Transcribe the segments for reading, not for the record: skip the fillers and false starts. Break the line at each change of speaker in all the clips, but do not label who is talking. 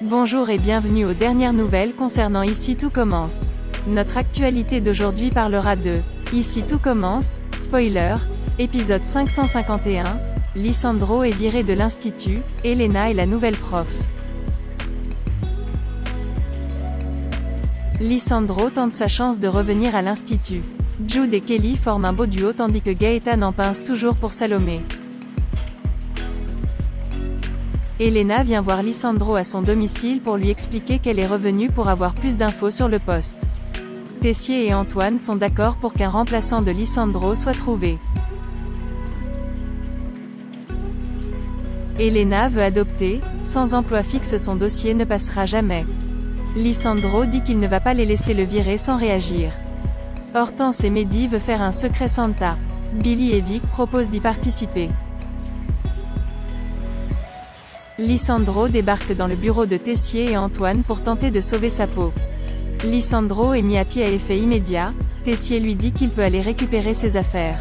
Bonjour et bienvenue aux dernières nouvelles concernant Ici tout commence. Notre actualité d'aujourd'hui parlera de Ici tout commence, spoiler, épisode 551, Lisandro est viré de l'institut, Elena est la nouvelle prof. Lisandro tente sa chance de revenir à l'institut. Jude et Kelly forment un beau duo tandis que Gaëtan en pince toujours pour Salomé. Elena vient voir Lisandro à son domicile pour lui expliquer qu'elle est revenue pour avoir plus d'infos sur le poste. Tessier et Antoine sont d'accord pour qu'un remplaçant de Lisandro soit trouvé. Elena veut adopter, sans emploi fixe son dossier ne passera jamais. Lisandro dit qu'il ne va pas les laisser le virer sans réagir. Hortense et Mehdi veulent faire un secret Santa. Billy et Vic proposent d'y participer. Lisandro débarque dans le bureau de Tessier et Antoine pour tenter de sauver sa peau. Lisandro est mis à pied à effet immédiat, Tessier lui dit qu'il peut aller récupérer ses affaires.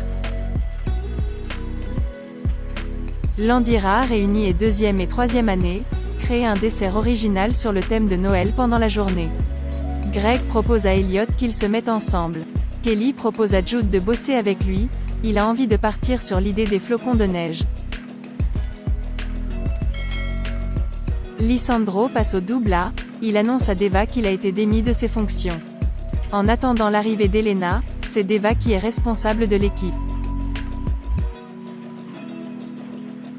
Landira, réunie et deuxième et troisième année, crée un dessert original sur le thème de Noël pendant la journée. Greg propose à Elliot qu'ils se mettent ensemble. Kelly propose à Jude de bosser avec lui, il a envie de partir sur l'idée des flocons de neige. Lisandro passe au double A, il annonce à Deva qu'il a été démis de ses fonctions. En attendant l'arrivée d'Elena, c'est Deva qui est responsable de l'équipe.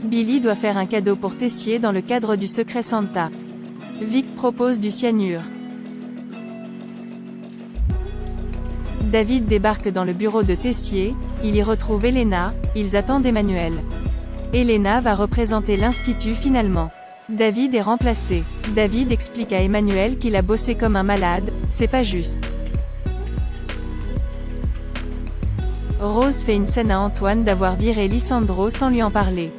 Billy doit faire un cadeau pour Tessier dans le cadre du secret Santa. Vic propose du cyanure. David débarque dans le bureau de Tessier, il y retrouve Elena, ils attendent Emmanuel. Elena va représenter l'institut finalement. David est remplacé. David explique à Emmanuel qu'il a bossé comme un malade, c'est pas juste. Rose fait une scène à Antoine d'avoir viré Lisandro sans lui en parler.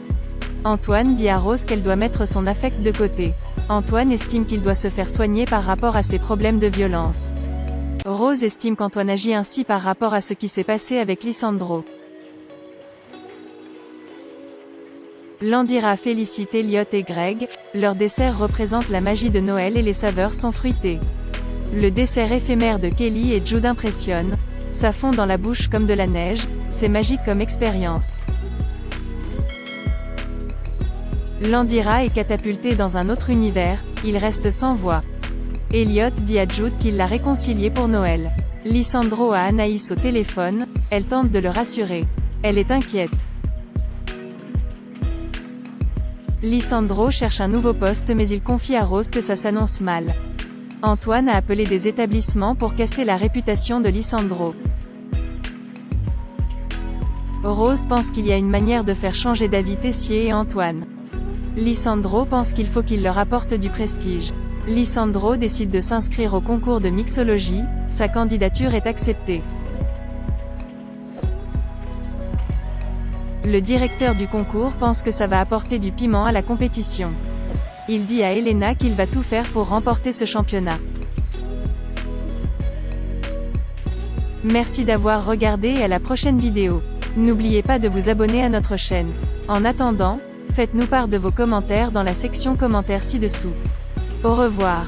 Antoine dit à Rose qu'elle doit mettre son affect de côté. Antoine estime qu'il doit se faire soigner par rapport à ses problèmes de violence. Rose estime qu'Antoine agit ainsi par rapport à ce qui s'est passé avec Lisandro. Landira félicite Elliot et Greg, leur dessert représente la magie de Noël et les saveurs sont fruitées. Le dessert éphémère de Kelly et Jude impressionne, ça fond dans la bouche comme de la neige, c'est magique comme expérience. Landira est catapulté dans un autre univers, il reste sans voix. Elliot dit à Jude qu'il l'a réconcilié pour Noël. Lisandro a Anaïs au téléphone, elle tente de le rassurer. Elle est inquiète. Lisandro cherche un nouveau poste mais il confie à Rose que ça s'annonce mal. Antoine a appelé des établissements pour casser la réputation de Lisandro. Rose pense qu'il y a une manière de faire changer d'avis Tessier et Antoine. Lisandro pense qu'il faut qu'il leur apporte du prestige. Lisandro décide de s'inscrire au concours de mixologie, sa candidature est acceptée. Le directeur du concours pense que ça va apporter du piment à la compétition. Il dit à Elena qu'il va tout faire pour remporter ce championnat. Merci d'avoir regardé et à la prochaine vidéo. N'oubliez pas de vous abonner à notre chaîne. En attendant, faites-nous part de vos commentaires dans la section commentaires ci-dessous. Au revoir.